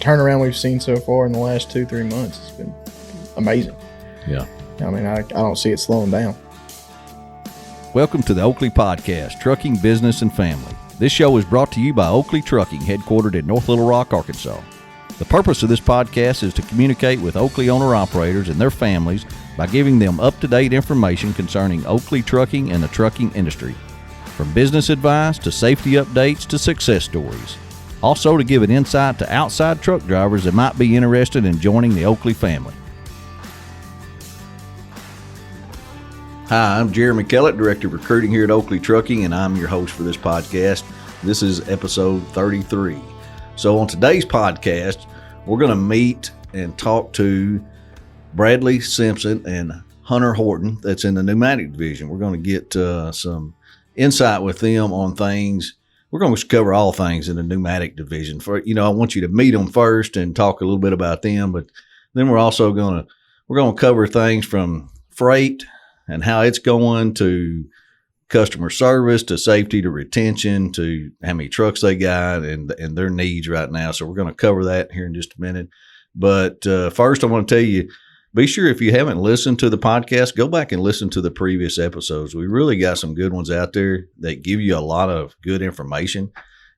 turnaround we've seen so far in the last 2-3 months has been amazing. Yeah. I mean, I don't see it slowing down. Welcome to the Oakley Podcast, Trucking, Business, and Family. This show is brought to you by Oakley Trucking, headquartered in North Little Rock, Arkansas. The purpose of this podcast is to communicate with Oakley owner-operators and their families by giving them up-to-date information concerning Oakley Trucking and the trucking industry, from business advice to safety updates to success stories. Also to give an insight to outside truck drivers that might be interested in joining the Oakley family. Hi, I'm Jeremy Kellett, Director of Recruiting here at Oakley Trucking, and I'm your host for this podcast. This is episode 33. So on today's podcast, we're going to meet and talk to Bradley Simpson and Hunter Horton that's in the Pneumatic division. We're going to get some insight with them on things. We're going to cover all things in the Pneumatic division. I want you to meet them first and talk a little bit about them, but then we're also going to cover things from freight and how it's going, to customer service, to safety, to retention, to how many trucks they got and their needs right now. So we're going to cover that here in just a minute. But first, I want to tell you, be sure if you haven't listened to the podcast, go back and listen to the previous episodes. We really got some good ones out there that give you a lot of good information,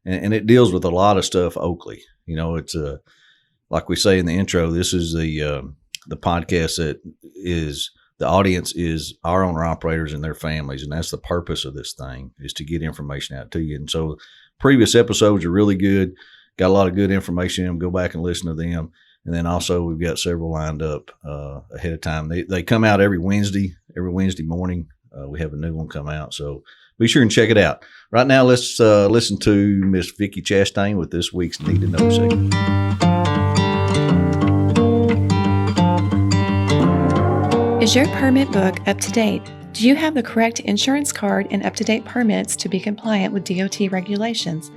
and it deals with a lot of stuff Oakley. It's like we say in the intro, this is the podcast that is – the audience is our owner-operators and their families, and that's the purpose of this thing, is to get information out to you. And so previous episodes are really good, got a lot of good information in them. Go back and listen to them. And then also we've got several lined up ahead of time. They come out every Wednesday morning. We have a new one come out, so be sure and check it out. Right now, let's listen to Miss Vickie Chastain with this week's Need to Know segment. Is your permit book up to date? Do you have the correct insurance card and up-to-date permits to be compliant with DOT regulations?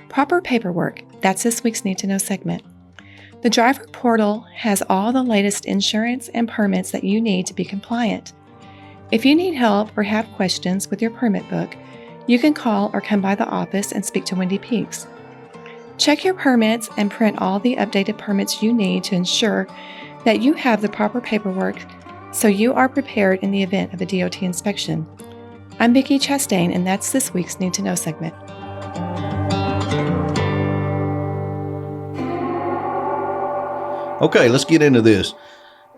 Proper paperwork, that's this week's Need to Know segment. The driver portal has all the latest insurance and permits that you need to be compliant. If you need help or have questions with your permit book, you can call or come by the office and speak to Wendy Peaks. Check your permits and print all the updated permits you need to ensure that you have the proper paperwork so you are prepared in the event of a DOT inspection. I'm Vickie Chastain, and that's this week's Need to Know segment. Okay, let's get into this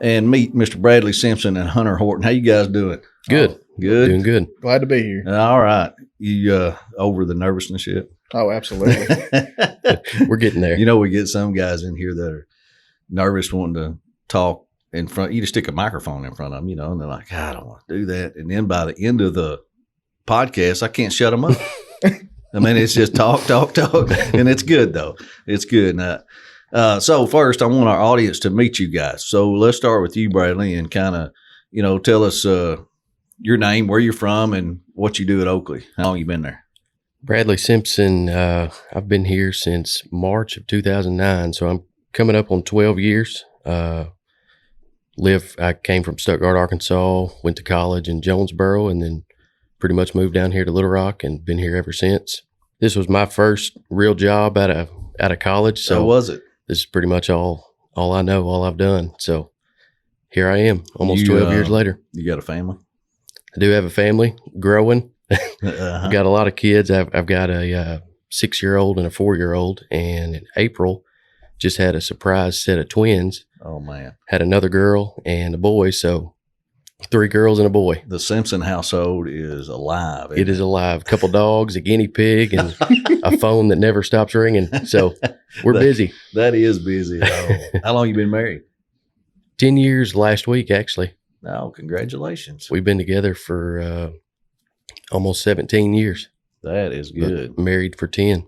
and meet Mr. Bradley Simpson and Hunter Horton. How you guys doing? Good. Good? Doing good. Glad to be here. All right. You over the nervousness yet? Oh, absolutely. We're getting there. We get some guys in here that are nervous wanting to talk in front. You just stick a microphone in front of them, and they're like, I don't want to do that. And then by the end of the podcast, I can't shut them up. I mean, it's just talk. And it's good, though. It's good. So first, I want our audience to meet you guys. So let's start with you, Bradley, and kind of, tell us your name, where you're from, and what you do at Oakley. How long you been there? Bradley Simpson, I've been here since March of 2009, so I'm coming up on 12 years. I came from Stuttgart, Arkansas, went to college in Jonesboro, and then pretty much moved down here to Little Rock and been here ever since. This was my first real job out of college. So how was it? This is pretty much all I know, all I've done. So here I am, almost 12 years later. You got a family? I do have a family, growing. Uh-huh. I've got a lot of kids. I've got a 6-year-old and a 4-year-old, and in April, just had a surprise set of twins. Oh, man. Had another girl and a boy, so 3 girls and a boy. The Simpson household is alive. It is alive. A couple dogs, a guinea pig, and a phone that never stops ringing. So we're busy. That is busy. How long you been married? 10 years last week, actually. Oh, congratulations. We've been together for almost 17 years. That is good. But married for 10.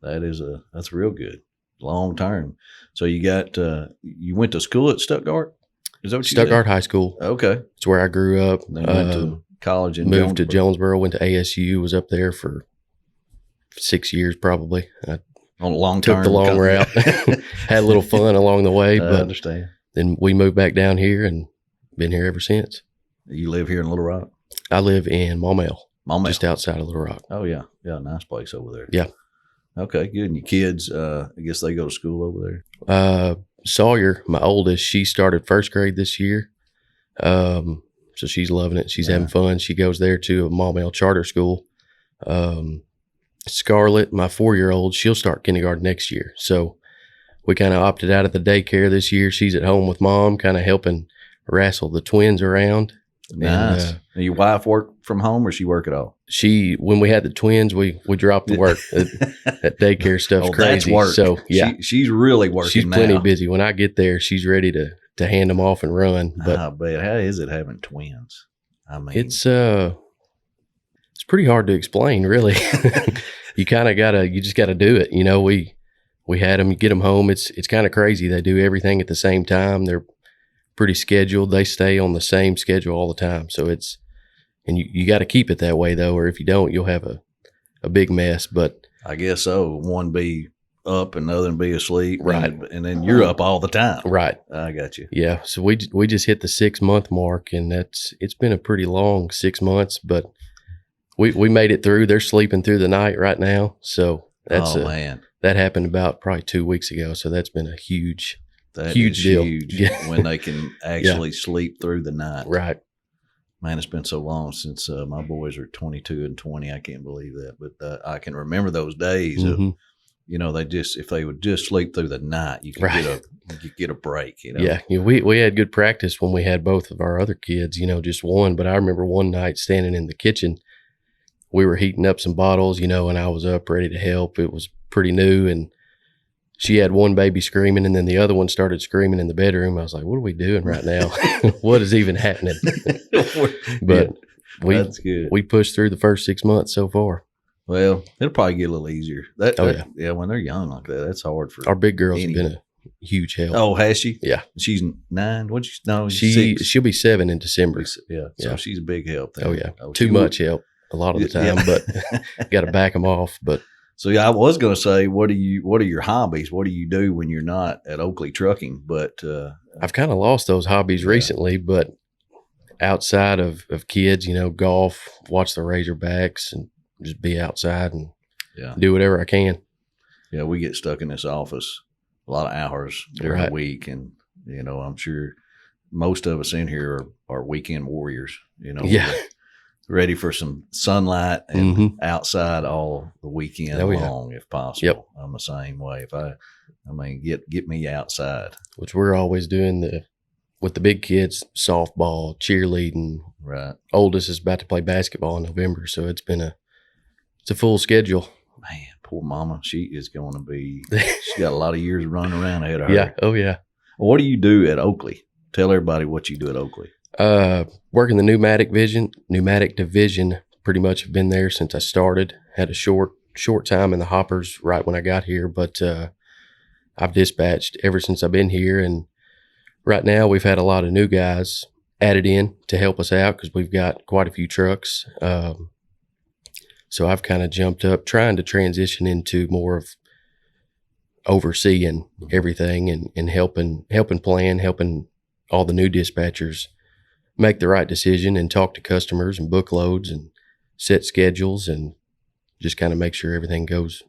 That's real good. Long term. So you got you went to school at Stuttgart? Is that what you Stuttgart did? High School. Okay. It's where I grew up. Then went to college in moved to Jonesboro, went to ASU, was up there for 6 years probably. I on a long took term. the long route. Had a little fun along the way, I but understand. Then we moved back down here and been here ever since. You live here in Little Rock? I live in Maumelle. Maumelle. Just outside of Little Rock. Oh, yeah. Yeah, nice place over there. Yeah. Okay, good. And your kids, I guess they go to school over there? Sawyer, my oldest, she started first grade this year. So she's loving it. She's having fun. She goes there to a Maumelle charter school. Scarlett, my 4-year-old, she'll start kindergarten next year. So we kind of opted out of the daycare this year. She's at home with mom, kind of helping wrestle the twins around. Nice. And your wife work from home or she work at all? When we had the twins, we dropped the work. That daycare stuff's crazy. That's work. So yeah, she's really working. She's plenty busy. When I get there, she's ready to hand them off and run. But I bet. How is it having twins? I mean, it's pretty hard to explain, really. You just gotta do it. You know, we had them, get them home. It's kind of crazy. They do everything at the same time. They're pretty scheduled. They stay on the same schedule all the time. So and you got to keep it that way though, or if you don't, you'll have a big mess. But I guess so. One be up and the other be asleep. Right. And then you're up all the time. Right. I got you. Yeah. So we just hit the 6-month mark, and it's been a pretty long 6 months, but we made it through. They're sleeping through the night right now. So man. That happened about probably 2 weeks ago. So that's been a huge deal. Huge when they can actually sleep through the night. Right. Man, it's been so long since my boys are 22 and 20. I can't believe that. But I can remember those days of, you know, if they would just sleep through the night, you could get a break, you know? Yeah. We had good practice when we had both of our other kids, you know, just one. But I remember one night standing in the kitchen, we were heating up some bottles, you know, and I was up ready to help. It was pretty new, and she had one baby screaming, and then the other one started screaming in the bedroom. I was like, what are we doing right now? What is even happening? But that's good. We pushed through the first 6 months so far. Well, it'll probably get a little easier. Yeah, when they're young like that, that's hard for our big girl's been a huge help. Oh, has she? Yeah. She's 9. What'd you know? She'll be 7 in December. Yeah. So she's a big help then. Oh, yeah. Too much help a lot of the time, but got to back them off. But so yeah, I was going to say, what are your hobbies? What do you do when you're not at Oakley Trucking? But I've kind of lost those hobbies recently, but outside of kids, you know, golf, watch the Razorbacks, and just be outside and do whatever I can. Yeah, we get stuck in this office a lot of hours during the week, and you know, I'm sure most of us in here are weekend warriors. You know, ready for some sunlight and outside all the weekend long, if possible. Yep. I'm the same way. Get me outside. Which we're always doing with the big kids, softball, cheerleading. Right. Oldest is about to play basketball in November, so it's a full schedule. Man, poor mama. She is going to be, she's got a lot of years running around ahead of her. Yeah. Oh, yeah. Well, what do you do at Oakley? Tell everybody what you do at Oakley. Working the pneumatic division, pretty much have been there since I started. Had a short time in the hoppers right when I got here, but I've dispatched ever since I've been here. And right now we've had a lot of new guys added in to help us out because we've got quite a few trucks. So I've kind of jumped up trying to transition into more of overseeing everything and helping plan, helping all the new dispatchers make the right decision and talk to customers and book loads and set schedules and just kind of make sure everything goes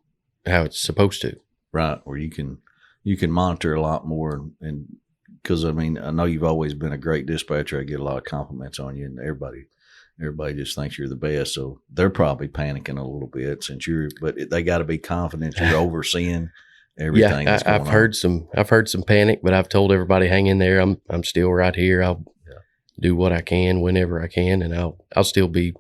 how it's supposed to. Right. Where you can monitor a lot more. And because I mean, I know you've always been a great dispatcher. I get a lot of compliments on you, and everybody just thinks you're the best. So they're probably panicking a little bit but they got to be confident you're overseeing everything. Yeah, I've heard some panic, but I've told everybody, hang in there. I'm still right here. I'll do what I can whenever I can, and I'll still be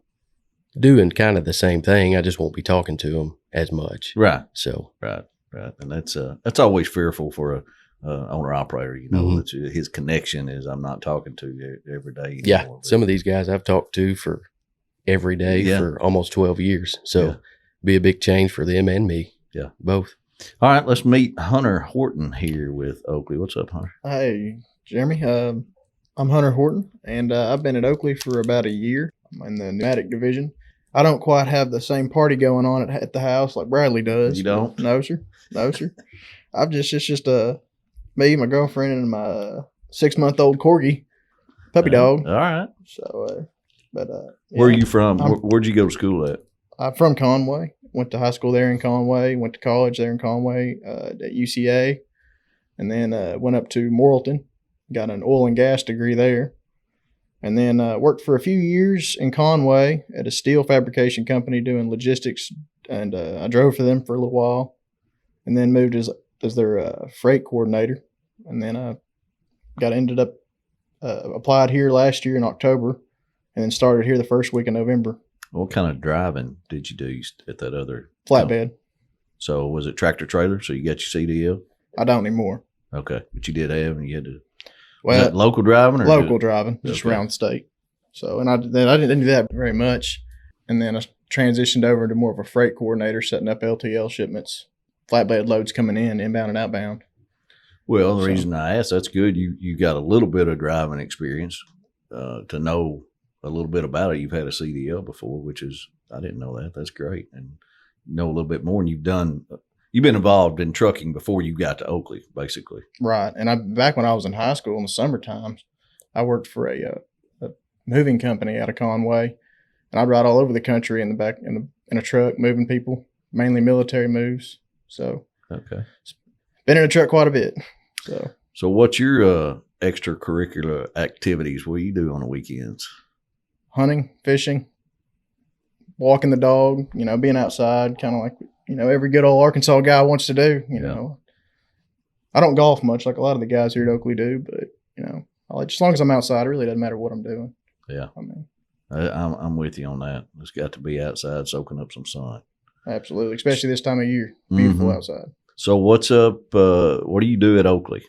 doing kind of the same thing. I just won't be talking to them as much. Right. So right, and that's always fearful for a owner operator. You know, that his connection is I'm not talking to you every day anymore. Some of these guys I've talked to for every day for almost 12 years. So be a big change for them and me. Yeah, both. All right, let's meet Hunter Horton here with Oakley. What's up, Hunter? Hey, Jeremy. I'm Hunter Horton, and I've been at Oakley for about a year. I'm in the pneumatic division. I don't quite have the same party going on at the house like Bradley does. You don't? No, sir. It's just me, my girlfriend, and my 6-month-old corgi, puppy dog. All right. So, where are you from? Where'd you go to school at? I'm from Conway, went to high school there in Conway, went to college there in Conway at UCA, and then went up to Morrilton, got an oil and gas degree there, and then worked for a few years in Conway at a steel fabrication company doing logistics, and I drove for them for a little while, and then moved as their freight coordinator, and then applied here last year in October, and then started here the first week of November. What kind of driving did you do at that other Flatbed. So was it tractor trailer? So you got your CDL? I don't anymore. Okay, but you did have, and you had to. Well, was that local driving or local driving, just okay. around the state. So, and I didn't do that very much, and then I transitioned over to more of a freight coordinator, setting up LTL shipments, flatbed loads coming in, inbound and outbound. Well, the reason I asked, that's good. You got a little bit of driving experience to know a little bit about it. You've had a CDL before, which is, I didn't know that. That's great. And you know a little bit more, and you've been involved in trucking before you got to Oakley, basically. Right. And back when I was in high school in the summer times, I worked for a moving company out of Conway, and I'd ride all over the country in the back in a truck, moving people, mainly military moves. So okay, been in a truck quite a bit. So what's your extracurricular activities? What do you do on the weekends? Hunting, fishing, walking the dog, being outside, kind of like, every good old Arkansas guy wants to do, know. I don't golf much like a lot of the guys here at Oakley do, but, as long as I'm outside, it really doesn't matter what I'm doing. Yeah. I mean, I'm with you on that. It's got to be outside soaking up some sun. Absolutely, especially this time of year. Beautiful outside. So what's up? What do you do at Oakley?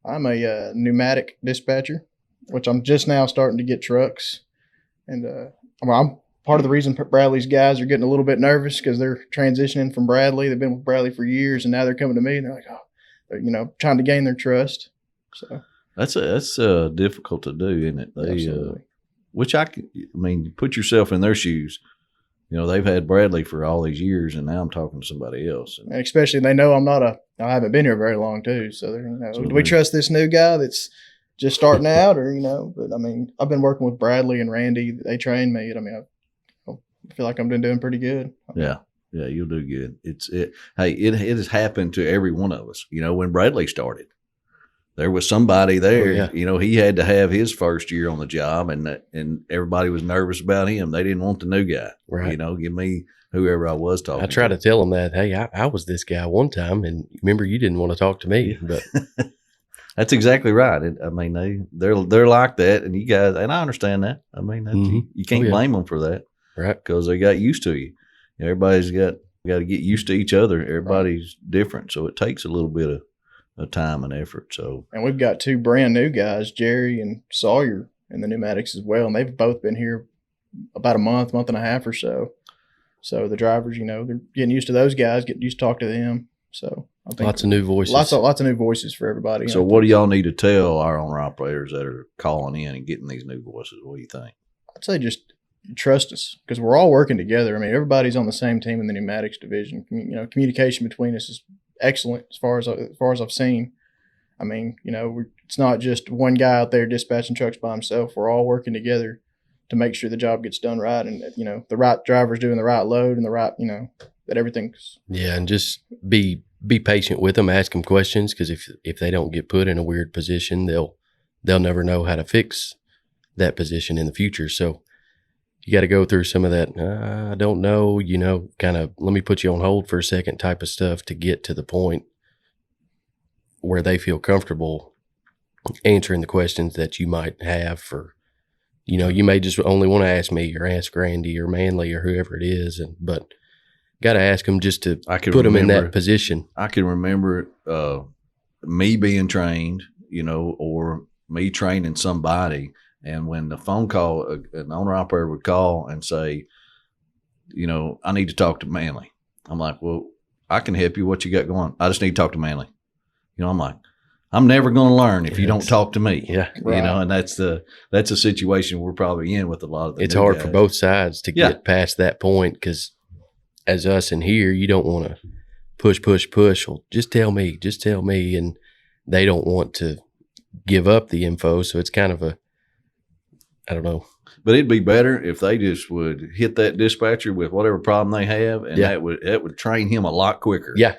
I'm a pneumatic dispatcher, which I'm just now starting to get trucks. And I'm part of the reason Bradley's guys are getting a little bit nervous because they're transitioning from Bradley. They've been with Bradley for years, and now they're coming to me, and they're like, they're trying to gain their trust. So that's difficult to do, isn't it? Absolutely. Which put yourself in their shoes. They've had Bradley for all these years, and now I'm talking to somebody else. And especially they know I haven't been here very long too. So they're, do we trust this new guy that's just starting out, or But I've been working with Bradley and Randy. They trained me. I feel like I've been doing pretty good. Yeah, you'll do good. It has happened to every one of us. When Bradley started, there was somebody there. He had to have his first year on the job, and everybody was nervous about him. They didn't want the new guy. Right. Give me whoever I was talking. I try to tell them that, hey, I was this guy one time, and remember you didn't want to talk to me, but. That's exactly right. They're like that, and you guys, and I understand that. You can't blame them for that, right? Because they got used to you. Everybody's got to get used to each other. Everybody's different, so it takes a little bit of time and effort. So, and we've got two brand new guys, Jerry and Sawyer, in the pneumatics as well, and they've both been here about a month and a half or so. So the drivers, they're getting used to those guys, getting used to talk to them. So I think lots of new voices. Lots of new voices for everybody. So what do y'all need to tell our owner operators that are calling in and getting these new voices? What do you think? I'd say just trust us, because we're all working together. Everybody's on the same team in the pneumatics division. Communication between us is excellent as far as I've seen. It's not just one guy out there dispatching trucks by himself. We're all working together to make sure the job gets done right, and the right driver's doing the right load and the right that everything's. Yeah, and just be patient with them, ask them questions, because if they don't get put in a weird position, they'll never know how to fix that position in the future. So you got to go through some of that, I don't know, kind of let me put you on hold for a second type of stuff to get to the point where they feel comfortable answering the questions that you might have for, you may just only want to ask me or ask Randy or Manley or whoever it is, but got to ask them just to put them in that position. I can remember me being trained, or me training somebody, and when the phone call, an owner operator would call and say, I need to talk to Manley. I'm like, well, I can help you. What you got going? I just need to talk to Manley. I'm like, I'm never going to learn if you don't talk to me. Yeah. Right. And that's a situation we're probably in with a lot of the It's hard guys. For both sides to get past that point, because as us in here, you don't want to push. Well, just tell me. And they don't want to give up the info. So it's kind of I don't know. But it'd be better if they just would hit that dispatcher with whatever problem they have, and that would train him a lot quicker. Yeah.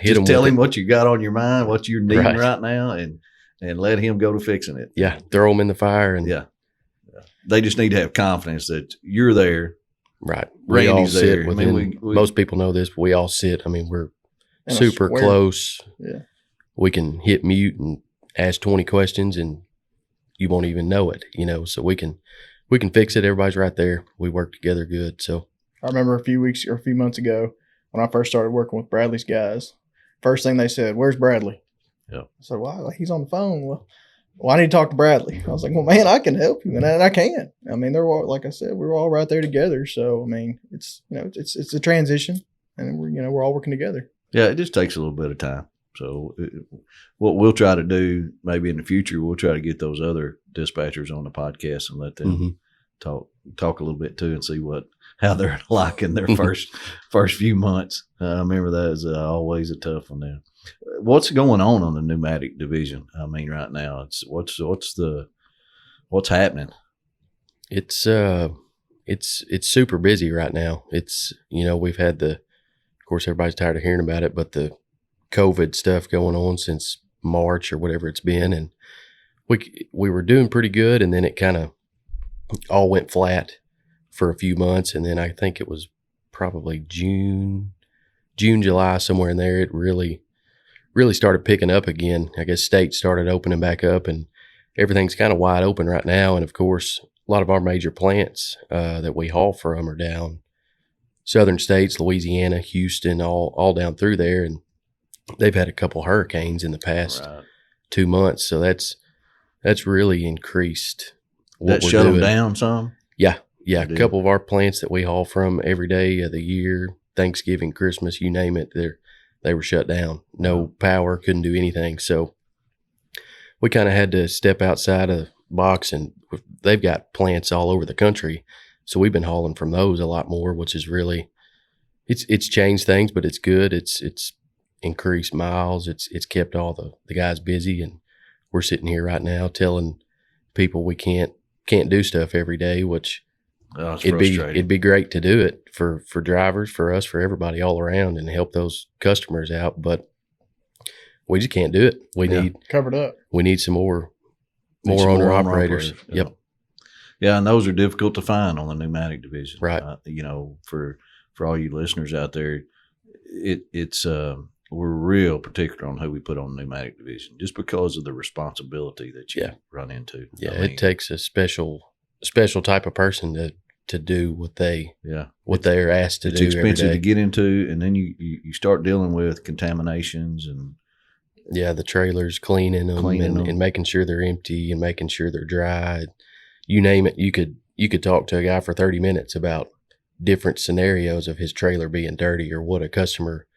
Just tell him what you got on your mind, what you're needing right now, and let him go to fixing it. Yeah. Throw them in the fire. And they just need to have confidence that you're there. Right. Randy's we all sit there. within, I mean, most people know this, but we all sit. I mean, we're super close. Yeah. We can hit mute and ask 20 questions and you won't even know it, so we can fix it. Everybody's right there. We work together good. So I remember a few months ago when I first started working with Bradley's guys, first thing they said, "Where's Bradley?" Yeah. I said, "Well, he's on the phone." Well, I need to talk to Bradley. I was like, "Well, man, I can help you," and I can. I mean, they're all, like I said, we were all right there together. So I mean, it's it's a transition, and we're all working together. Yeah, it just takes a little bit of time. So what we'll try to do maybe in the future, we'll try to get those other dispatchers on the podcast and let them talk a little bit too and see how they're liking their first few months. I remember that is always a tough one there. What's going on the pneumatic division? I mean, right now, it's what's happening? It's super busy right now. It's, we've had of course, everybody's tired of hearing about it, but the COVID stuff going on since March or whatever it's been. And we were doing pretty good. And then it kind of all went flat for a few months. And then I think it was probably June, July, somewhere in there. It really started picking up again. I guess states started opening back up and everything's kind of wide open right now. And of course, a lot of our major plants that we haul from are down southern states, Louisiana, Houston, all down through there. And they've had a couple hurricanes in the past 2 months. So that's really increased what we're shut doing. Them down some? Yeah. A couple of our plants that we haul from every day of the year, Thanksgiving, Christmas, you name it, they were shut down. No power, couldn't do anything. So we kind of had to step outside of the box, and they've got plants all over the country. So we've been hauling from those a lot more, which is really, it's changed things, but it's good. It's increased miles. It's kept all the guys busy, and we're sitting here right now telling people we can't do stuff every day, which it'd be great to do it for drivers, for us, for everybody all around, and help those customers out. But we just can't do it. We need covered up. We need some more owner operators. Yep. Yeah, and those are difficult to find on the pneumatic division. Right. For all you listeners out there, it's we're real particular on who we put on the pneumatic division, just because of the responsibility that you run into. Yeah, it takes a special type of person to do what they're asked to do. It's expensive to get into, and then you start dealing with contaminations and the trailers, cleaning them and making sure they're empty and making sure they're dry. You name it, you could talk to a guy for 30 minutes about different scenarios of his trailer being dirty, or what a customer,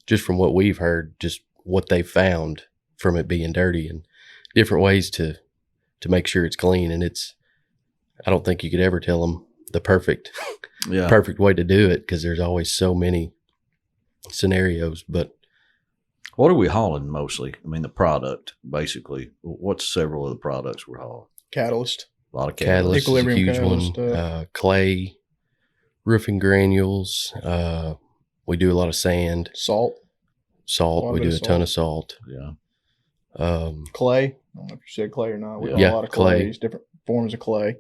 just from what we've heard, just what they found from it being dirty, and different ways to make sure it's clean. And I don't think you could ever tell them the perfect way to do it, because there's always so many scenarios. But what are we hauling mostly? I mean, the product, basically. What's several of the products we're hauling? Catalyst. A lot of catalyst. Equilibrium Is a huge catalyst, one. Clay, roofing granules. We do a lot of sand. Salt. We do a ton of salt. Yeah. Clay. I don't know if you said clay or not. We have a lot of clay. clays, different forms of clay.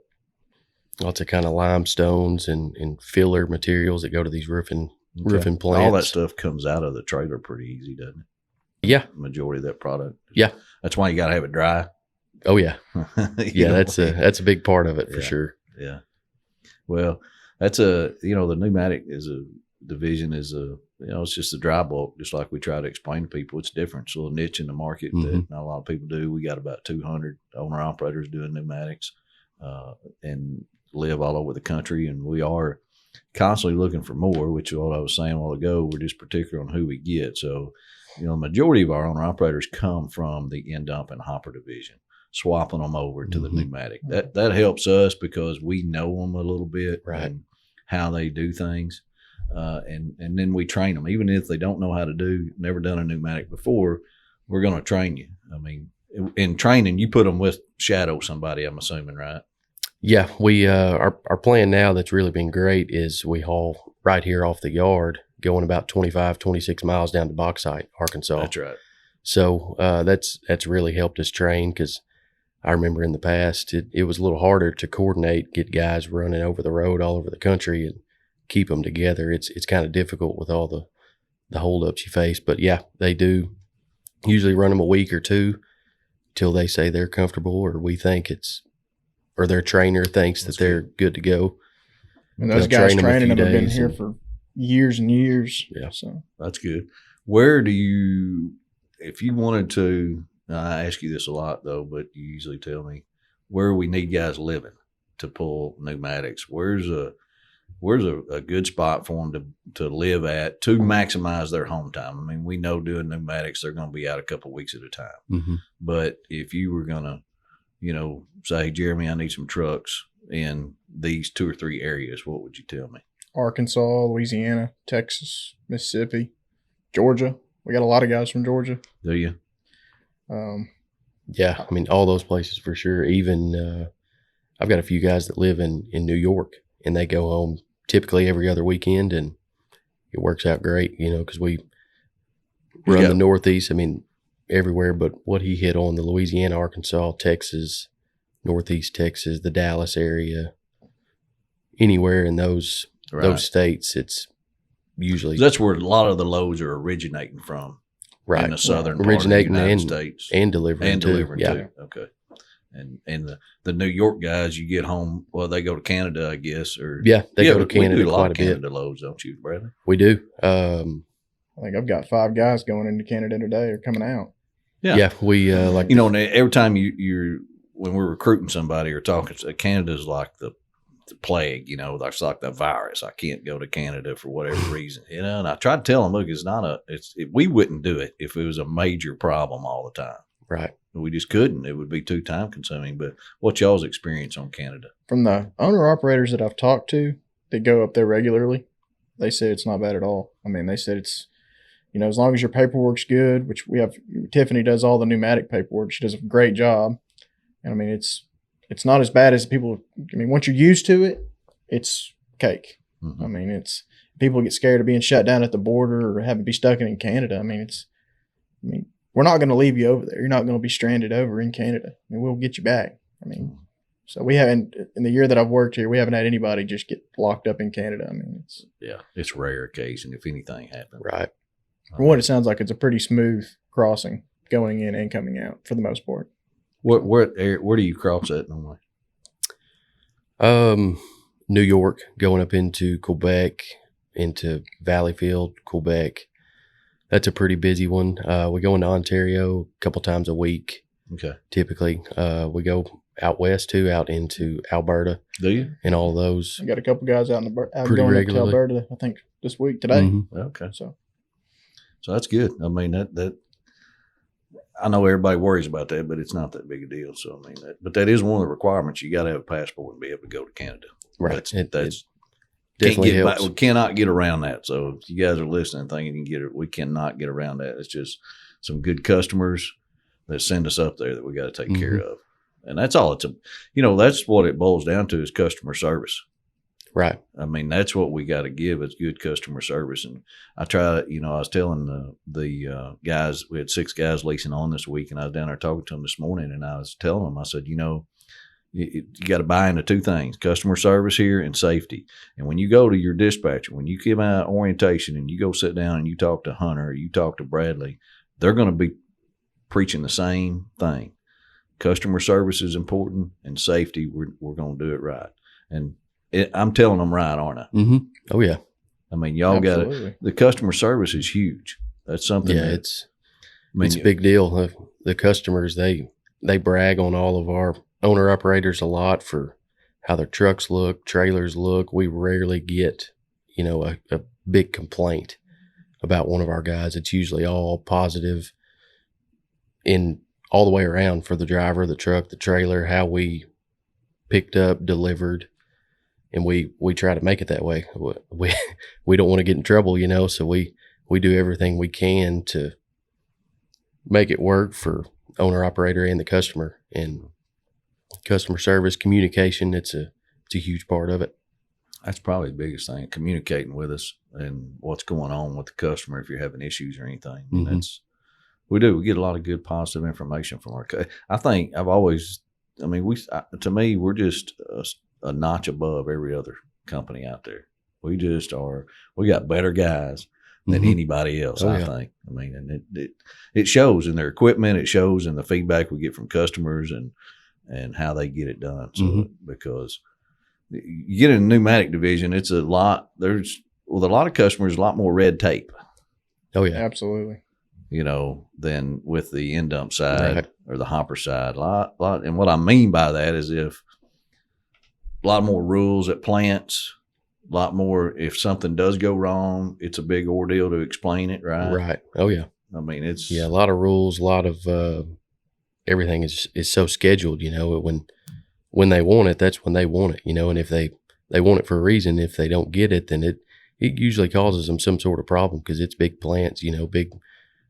Lots of kind of limestones and filler materials that go to these roofing plants. All that stuff comes out of the trailer pretty easy, doesn't it? Yeah. The majority of that product. Yeah. That's why you got to have it dry. Oh yeah. That's a big part of it for sure. Yeah. Well, that's the pneumatic division is it's just a dry bulk, just like we try to explain to people. It's different. It's a little niche in the market that not a lot of people do. We got about 200 owner operators doing pneumatics and live all over the country, and we are constantly looking for more, which is what I was saying a while ago. We're just particular on who we get. So, the majority of our owner operators come from the end dump and hopper division, swapping them over to the pneumatic. That helps us because we know them a little bit, and how they do things. And then we train them. Even if they don't know how to do, never done a pneumatic before, we're going to train you. I mean, in training, you put them with somebody, I'm assuming, right? Yeah, we our plan now that's really been great is we haul right here off the yard, going about 25, 26 miles down to Bauxite, Arkansas. That's right. So that's really helped us train, because I remember in the past it was a little harder to coordinate, get guys running over the road all over the country and keep them together. It's kind of difficult with all the holdups you face. But yeah, they do usually run them a week or two till they say they're comfortable, or we think or their trainer thinks that they're good to go. And those They'll guys train 'em a training few them have been days here and- for years and years. Yeah. So That's good. Where do you, if you wanted to, I ask you this a lot though, but you usually tell me where we need guys living to pull pneumatics. Where's a good spot for them to live at to maximize their home time? I mean, we know doing pneumatics, they're going to be out a couple of weeks at a time. Mm-hmm. But if you were going to, say, Jeremy, I need some trucks in these 2 or 3 areas, what would you tell me? Arkansas, Louisiana, Texas, Mississippi, Georgia. We got a lot of guys from Georgia. Do you? Yeah, I mean, all those places for sure. Even I've got a few guys that live in New York, and they go home typically every other weekend, and it works out great, because we run the Northeast. I mean, everywhere, but what he hit on, the Louisiana, Arkansas, Texas, Northeast Texas, the Dallas area, anywhere in those states, it's usually That's where a lot of the loads are originating from. right In the southern originating part of the and United States. and delivering And too. delivering Yeah. too. Okay. And the New York guys, you get home, well, they go to Canada, I guess, or Yeah, they go to but we Canada do a lot quite of a bit. Canada loads, don't you, Bradley? We do. I think I've got 5 guys going into Canada today or coming out. Yeah, we like And every time you're when we're recruiting somebody or talking, Canada's like the plague, that's like the virus. I can't go to Canada for whatever reason, and I try to tell them, look, we wouldn't do it if it was a major problem all the time. right. We just couldn't. It would be too time consuming. But what's y'all's experience on Canada? From the owner operators that I've talked to that go up there regularly, they say it's not bad at all. I mean, they said it's, as long as your paperwork's good, which we have, Tiffany does all the pneumatic paperwork. She does a great job. And I mean, it's not as bad as people, once you're used to it, it's cake. Mm-hmm. I mean, people get scared of being shut down at the border or having to be stuck in Canada. I mean, we're not going to leave you over there. You're not going to be stranded over in Canada. I mean, we'll get you back. I mean, so we haven't, in the year that I've worked here, we haven't had anybody just get locked up in Canada. I mean, it's rare occasion if anything happens. Right. From what it sounds like, it's a pretty smooth crossing going in and coming out for the most part. Where do you cross at normally? New York, going up into Quebec, into Valleyfield, Quebec. That's a pretty busy one. We go into Ontario a couple times a week. Okay. Typically, we go out west too, out into Alberta. Do you? And all of those. I got a couple guys out Pretty going regularly. up to Alberta, I think this week, today. Mhm. Okay. So So that's good. I mean, that I know everybody worries about that, but it's not that big a deal. So I mean, but that is one of the requirements. You got to have a passport and be able to go to Canada. Right. That's It can't definitely get helps. we cannot get around that. So if you guys are listening, thinking you can get it, we cannot get around that. It's just some good customers that send us up there that we got to take care of, and that's all. That's what it boils down to is customer service. Right. I mean, that's what we got to give is good customer service. And I try, I was telling the guys, we had 6 guys leasing on this week, and I was down there talking to them this morning, and I was telling them, I said, you got to buy into 2 things, customer service here and safety. And when you go to your dispatcher, when you give out orientation and you go sit down and you talk to Hunter or you talk to Bradley, they're going to be preaching the same thing. Customer service is important, and safety, we're going to do it right. And I'm telling them right, aren't I? Mm-hmm. Oh, yeah. I mean, y'all got Absolutely. the customer service is huge. That's something. Yeah, it's a big deal. The customers, they brag on all of our owner operators a lot for how their trucks look, trailers look. We rarely get, a big complaint about one of our guys. It's usually all positive in all the way around for the driver, the truck, the trailer, how we picked up, delivered. And we try to make it that way. We don't want to get in trouble, so we do everything we can to make it work for owner operator and the customer. And customer service, communication. It's a huge part of it. That's probably the biggest thing, communicating with us and what's going on with the customer if you're having issues or anything. Mm-hmm. We get a lot of good positive information from our I think to me, we're just a notch above every other company out there. We got better guys than Mm-hmm. anybody else, Oh, I yeah. think. I mean, and it shows in their equipment, it shows in the feedback we get from customers and how they get it done. So, Mm-hmm. because you get in a pneumatic division, it's a lot. With a lot of customers, a lot more red tape, Oh yeah. Absolutely. than with the end dump side Right. or the hopper side. A lot. And what I mean by that is a lot more rules at plants, a lot more. If something does go wrong, it's a big ordeal to explain it, right? Right. Oh yeah. I mean, it's Yeah. A lot of rules, a lot of everything is so scheduled. When they want it, that's when they want it. And if they want it for a reason, if they don't get it, then it usually causes them some sort of problem because it's big plants. Big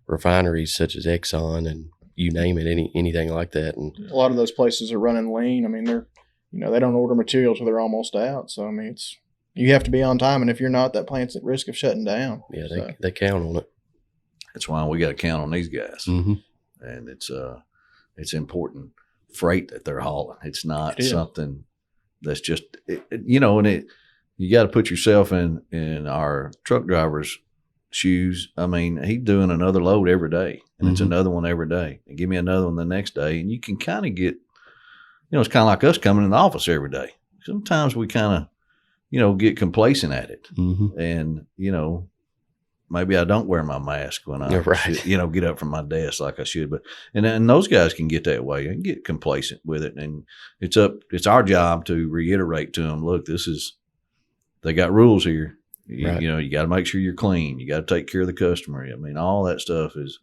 refineries such as Exxon and you name it, anything like that. And A lot of those places are running lean. I mean, they don't order material till they're almost out. So I mean, you have to be on time, and if you're not, that plant's at risk of shutting down. yeah, So, they count on it. that's why we got to count on these guys, Mm-hmm. and it's important freight that they're hauling. It's not It is. something that's just you got to put yourself in our truck driver's shoes. I mean, he's doing another load every day, and it's Mhm. another one every day, and give me another one the next day, and you can kind of get, it's kind of like us coming in the office every day. Sometimes we kind of, get complacent at it, Mm-hmm. and maybe I don't wear my mask when I, Yeah, right. get up from my desk like I should. But and those guys can get that way and get complacent with it. And it's our job to reiterate to them, look, they got rules here. Right. You got to make sure you're clean. You got to take care of the customer. I mean, all that stuff is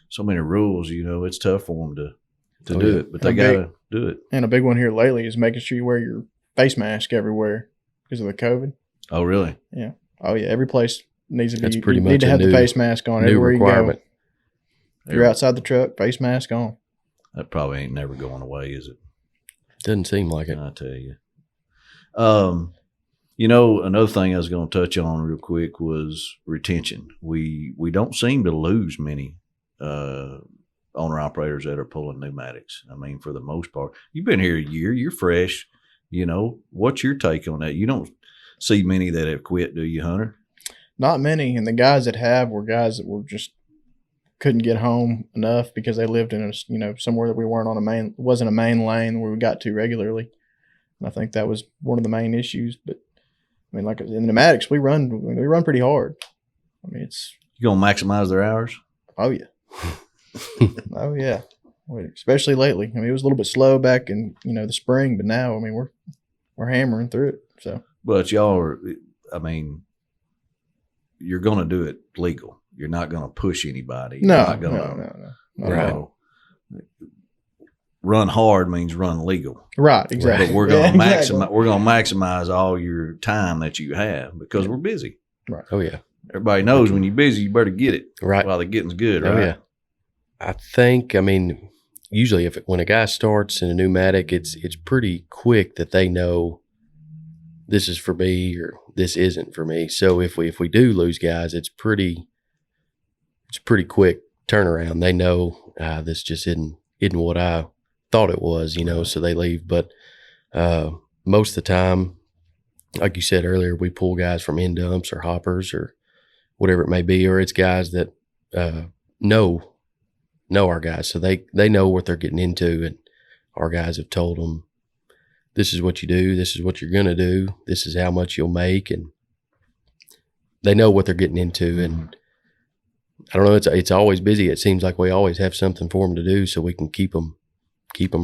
so many rules. It's tough for them to Oh, do yeah. it, but they Okay. got to do it. and a big one here lately is making sure you wear your face mask everywhere because of the COVID. Oh, really? Oh yeah, every place needs to be. That's pretty you much need to a have new- the face mask on new everywhere requirement. you go. If you're outside the truck, face mask on. That probably ain't never going away, is it? Doesn't seem like it. I tell you. Another thing I was going to touch on real quick was retention. We don't seem to lose many owner operators that are pulling pneumatics. I mean, for the most part, you've been here a year, you're fresh. What's your take on that? You don't see many that have quit, do you, Hunter? Not many, and the guys that have were guys that were just couldn't get home enough because they lived in somewhere that we weren't on wasn't a main lane where we got to regularly. And I think that was one of the main issues. But I mean, like in the pneumatics, we run pretty hard. I mean, You gonna maximize their hours? oh yeah, oh yeah. Especially lately. I mean, it was a little bit slow back in the spring, but now I mean we're hammering through it. So, But y'all are. I mean, you're gonna do it legal. You're not gonna push anybody. You're no, not gonna, no. you know, run hard means run legal. Right, exactly. But we're gonna Yeah, maximize. exactly. We're gonna maximize all your time that you have because we're busy. Oh yeah. Everybody knows when you're busy, you better get it Right. while the getting's good, Oh right? yeah. I mean, usually when a guy starts in a pneumatic, it's pretty quick that they know this is for me or this isn't for me. So if we do lose guys, it's pretty quick turnaround. They know this just isn't what I thought it was, so they leave. But most of the time, like you said earlier, we pull guys from end dumps or hoppers or whatever it may be, or it's guys that know our guys, so they know what they're getting into, and our guys have told them, this is what you do, this is what you're gonna do, this is how much you'll make, and they know what they're getting into. And I don't know, it's always busy. It seems like we always have something for them to do, so we can keep them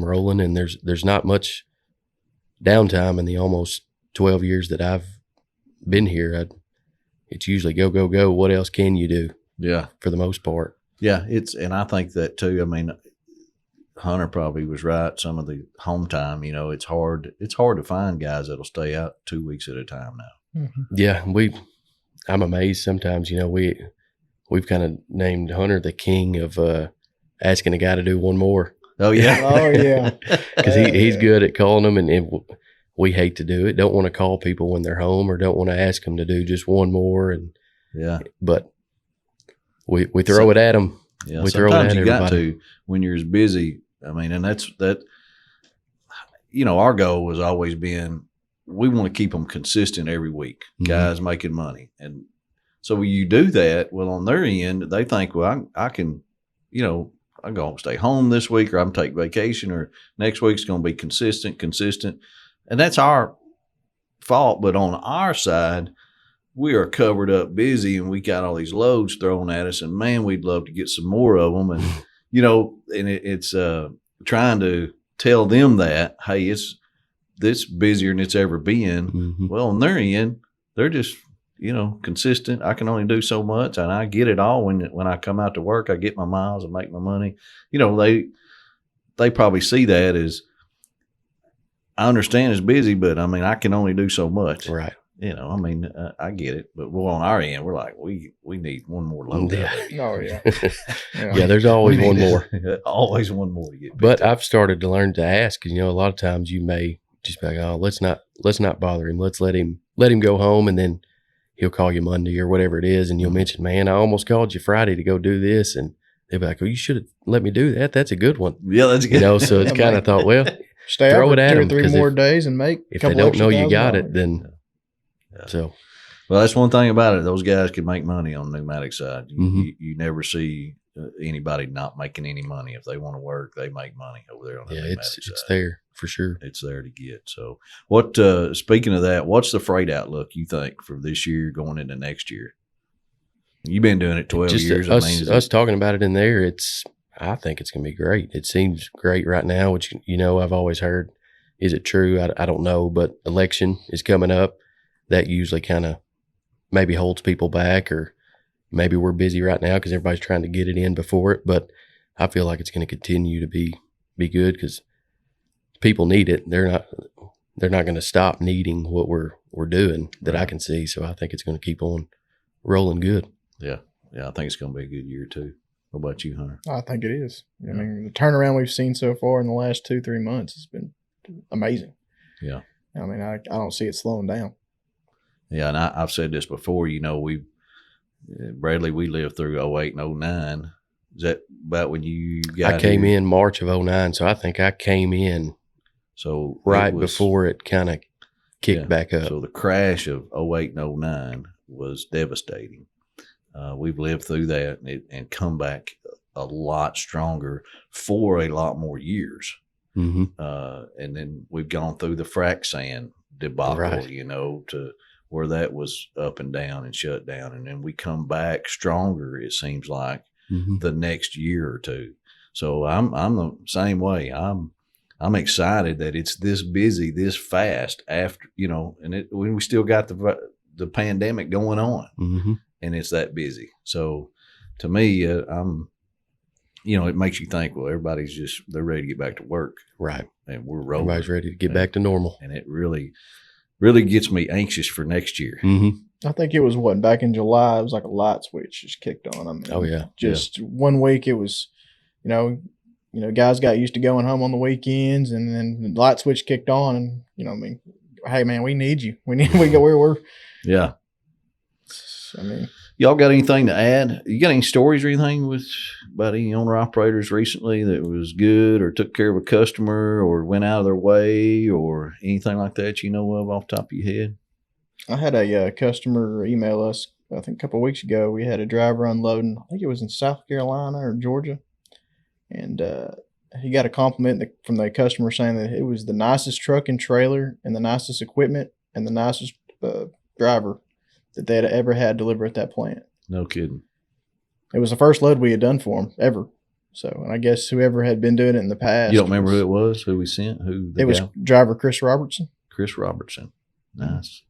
rolling. And there's not much downtime in the almost 12 years that I've been here. It's usually go, go, go. What else can you do? Yeah. For the most part. Yeah, and I think that too. I mean, Hunter probably was right. Some of the home time, it's hard to find guys that'll stay out 2 weeks at a time now. Mhm. Yeah, I'm amazed sometimes. We've kind of named Hunter the king of asking a guy to do one more. Oh yeah. Oh, yeah. Because he's good at calling them, and we hate to do it. Don't want to call people when they're home, or don't want to ask them to do just one more. And Yeah. but we throw it at them. Yeah. We throw it Sometimes at you got everybody. to when you're as busy. I mean, and that's that. You know, our goal has always been we want to keep them consistent every week. Mhm. Guys making money, and so when you do that, well, on their end, they think, well, I can, you know, I'm going to stay home this week, or I'm take vacation, or next week's going to be consistent, and that's our fault. But on our side, we are covered up busy, and we got all these loads thrown at us, and man, we'd love to get some more of them, and you know, and it's trying to tell them that, hey, it's this busier than it's ever been. Mhm. Well, on their end, they're just, you know, consistent. I can only do so much, and I get it all when I come out to work. I get my miles and make my money. You know, they probably see that as, I understand it's busy, but I mean, I can only do so much. Right. You know, I mean, I get it, but we're on our end. We're like, we need one more load. Yeah. Oh, yeah. Yeah, there's always one more. Always one more to get. But I've started to learn to ask. You know, a lot of times you may just be like, oh, let's not bother him. Let's let him go home, and then he'll call you Monday or whatever it is, and you'll mention, man, I almost called you Friday to go do this, and they'll be like, oh, you should have let me do that. That's a good one. Yeah, that's good. You know, so it's Yeah, kind man. of thought, well, Stay Throw out it for at 2 or them, 3 'cause more if- days and make a if they couple don't extra know you got $1,000. it, then Yeah. so Well, that's one thing about it. Those guys can make money on the pneumatic side. Mhm. You never see anybody not making any money. If they want to work, they make money over there on the yeah, pneumatic it's side. there for sure. It's there to get. So, what? Speaking of that, what's the freight outlook you think for this year going into next year? You've been doing it 12 Just years. us talking about it in there, I think it's going to be great. It seems great right now, which, you know, I've always heard. Is it true? I don't know, but election is coming up. That usually kind of maybe holds people back, or maybe we're busy right now because everybody's trying to get it in before it. But I feel like it's going to continue to be good because people need it. They're not going to stop needing what we're doing that I can see. So I think it's going to keep on rolling good. Yeah, I think it's going to be a good year too. What about you, Hunter? I think it is. I mean, the turnaround we've seen so far in the last 2-3 months has been amazing. Yeah. I mean, I don't see it slowing down. Yeah, and I've said this before. You know, Bradley, we lived through 08 and 09. Is that about when you got I came here? in March of 09, so I think I came in So right before it kind of kicked back up. So the crash of 08 and 09 was devastating. We've lived through that and come back a lot stronger for a lot more years. Mm-hmm. And then we've gone through the frac sand debacle, Right. you know, to where that was up and down and shut down. And then we come back stronger, it seems like, Mm-hmm. the next year or two. So I'm the same way. I'm excited that it's this busy, this fast after, you know, and when we still got the pandemic going on, Mm-hmm. and it's that busy. So to me, you know, it makes you think, well, they're ready to get back to work, Right. and we're rolling. Everybody's ready to get back to normal. And it really, really gets me anxious for next year. Mm-hmm. I think it was back in July, it was like a light switch just kicked on. I mean, Oh, yeah. just 1 week it was, you know, guys got used to going home on the weekends, and then the light switch kicked on, and, you know, I mean, hey man, we need you. We go where we're. Yeah. I mean, Y'all got anything to add? You got any stories or anything about any owner operators recently that was good or took care of a customer or went out of their way or anything like that you know of off the top of your head? I had a customer email us, I think a couple of weeks ago. We had a driver unloading, I think it was in South Carolina or Georgia. And he got a compliment from the customer saying that it was the nicest truck and trailer and the nicest equipment and the nicest driver that they had ever had delivered at that plant. No kidding. It was the first load we had done for him ever. So, and I guess whoever had been doing it in the past. You don't remember who it was, who we sent? It was driver Chris Robertson. Chris Robertson. Nice.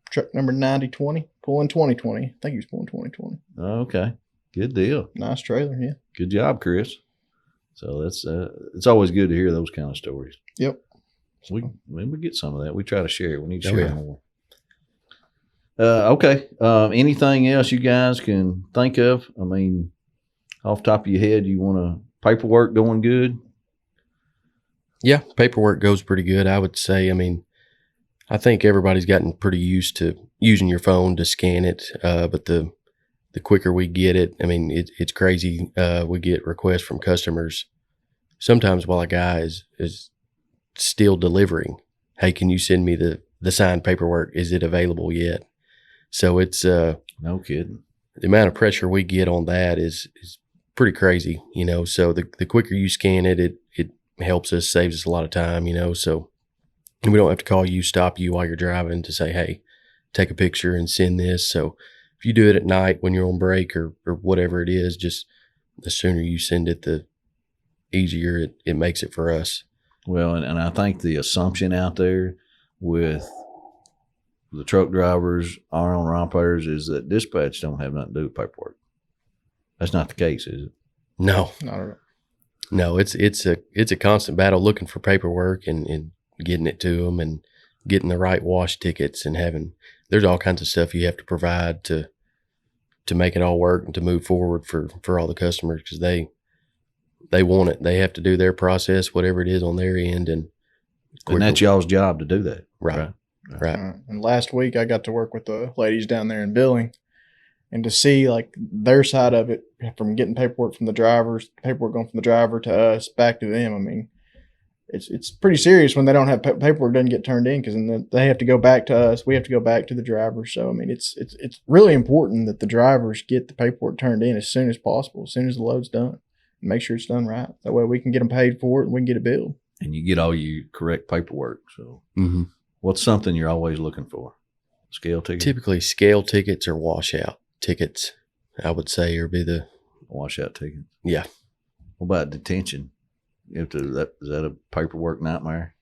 Truck number 9020, pulling 2020. I think he was pulling 2020. Okay. Good deal. Nice trailer, yeah. Good job, Chris. So that's it's always good to hear those kind of stories. Yep. We get some of that. We try to share it. We need to Oh, share yeah. more. Okay. Anything else you guys can think of? I mean, off the top of your head, you want paperwork going good? Yeah, paperwork goes pretty good, I would say. I mean, I think everybody's gotten pretty used to using your phone to scan it, but the quicker we get it, I mean, it's crazy. We get requests from customers sometimes while a guy is still delivering. Hey, can you send me the signed paperwork? Is it available yet? So it's no kidding. The amount of pressure we get on that is pretty crazy, you know. So the quicker you scan it, it helps us, saves us a lot of time, you know. So we don't have to call you, stop you while you're driving to say, hey, take a picture and send this. So if you do it at night when you're on break or whatever it is, just the sooner you send it, the easier it makes it for us. Well, and I think the assumption out there with the truck drivers, our owner operators, is that dispatch don't have nothing to do with paperwork. That's not the case, is it? No. Not at all. No, it's a constant battle looking for paperwork and getting it to them and getting the right wash tickets and there's all kinds of stuff you have to provide to make it all work and to move forward for all the customers, because they want it. They have to do their process, whatever it is on their end. And that's y'all's job to do that. Right. And last week I got to work with the ladies down there in billing, and to see like their side of it, from getting paperwork from the drivers, paperwork going from the driver to us back to them. I mean, it's pretty serious when they don't have paperwork doesn't get turned in, because then they have to go back to us. We have to go back to the drivers. So I mean, it's really important that the drivers get the paperwork turned in as soon as possible, as soon as the load's done, and make sure it's done right. That way we can get them paid for it and we can get it billed. And you get all your correct paperwork. So what's something you're always looking for? Scale tickets? Typically scale tickets or washout tickets, I would say, or be the washout ticket. Yeah. What about detention? Is that a paperwork nightmare?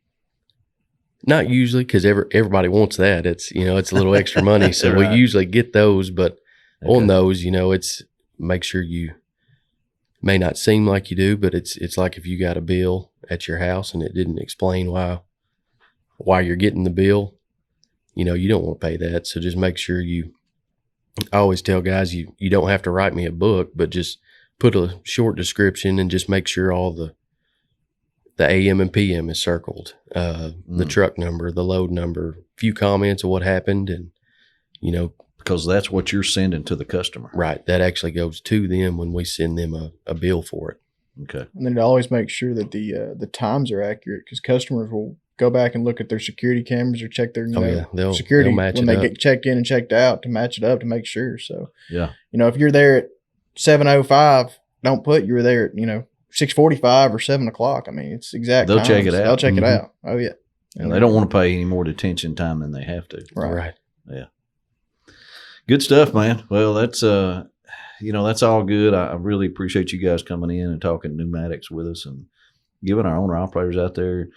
Not usually, because everybody wants that. It's a little extra money, so Right. we usually get those. But on those, it's make sure you may not seem like you do, but it's like if you got a bill at your house and it didn't explain why you're getting the bill, you don't want to pay that. So just make sure I always tell guys you don't have to write me a book, but just put a short description and just make sure all the AM and PM is circled, the truck number, the load number, a few comments of what happened, and because that's what you're sending to the customer. Right. That actually goes to them when we send them a bill for it. Okay. And then to always make sure that the times are accurate, because customers will go back and look at their security cameras or check their security they'll match when it they up. get checked in and checked out, to match it up to make sure. So yeah, if you're there at 7:05, don't put you were there at 6:45 or 7 o'clock. I mean, it's exact. They'll times. check it out. They'll check it out. Oh yeah. And they don't want to pay any more detention time than they have to. Right. Yeah. Good stuff, man. Well, that's that's all good. I really appreciate you guys coming in and talking pneumatics with us and giving our owner operators out there,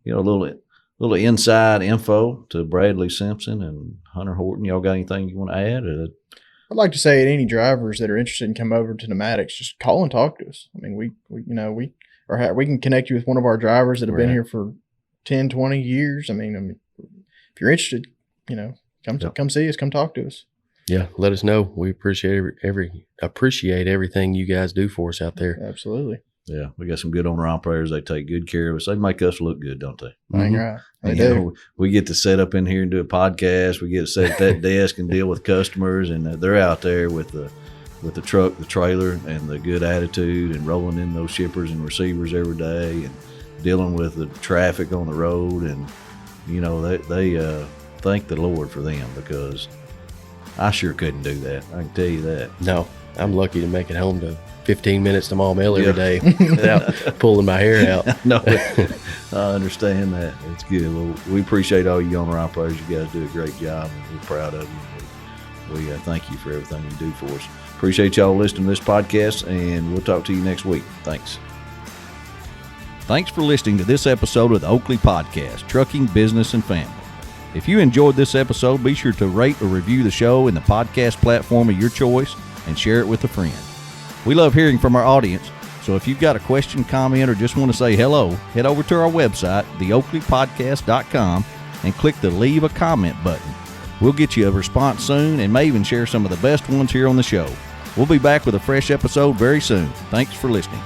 a little inside info to Bradley Simpson and Hunter Horton. Y'all got anything you want to add? I'd like to say to any drivers that are interested in coming over to pneumatics, just call and talk to us. I mean, we can connect you with one of our drivers that have been here for 10, 20 years. I mean, if you're interested, come see us, come talk to us. Yeah, let us know. We appreciate everything you guys do for us out there. Absolutely. Yeah, we got some good owner operators. They take good care of us. They make us look good, don't they? Right. They do. We get to set up in here and do a podcast. We get to sit at that desk and deal with customers, and they're out there with the truck, the trailer, and the good attitude, and rolling in those shippers and receivers every day, and dealing with the traffic on the road. And they thank the Lord for them, because I sure couldn't do that. I can tell you that. No, I'm lucky to make it home to 15 minutes to Mall Mill every day without pulling my hair out. No, I understand that. It's good. Well, we appreciate all you owner operators. You guys do a great job, and we're proud of you. We thank you for everything you do for us. Appreciate y'all listening to this podcast, and we'll talk to you next week. Thanks. Thanks for listening to this episode of the Oakley Podcast, Trucking, Business, and Family. If you enjoyed this episode, be sure to rate or review the show in the podcast platform of your choice and share it with a friend. We love hearing from our audience, so if you've got a question, comment, or just want to say hello, head over to our website, theoakleypodcast.com, and click the Leave a Comment button. We'll get you a response soon and may even share some of the best ones here on the show. We'll be back with a fresh episode very soon. Thanks for listening.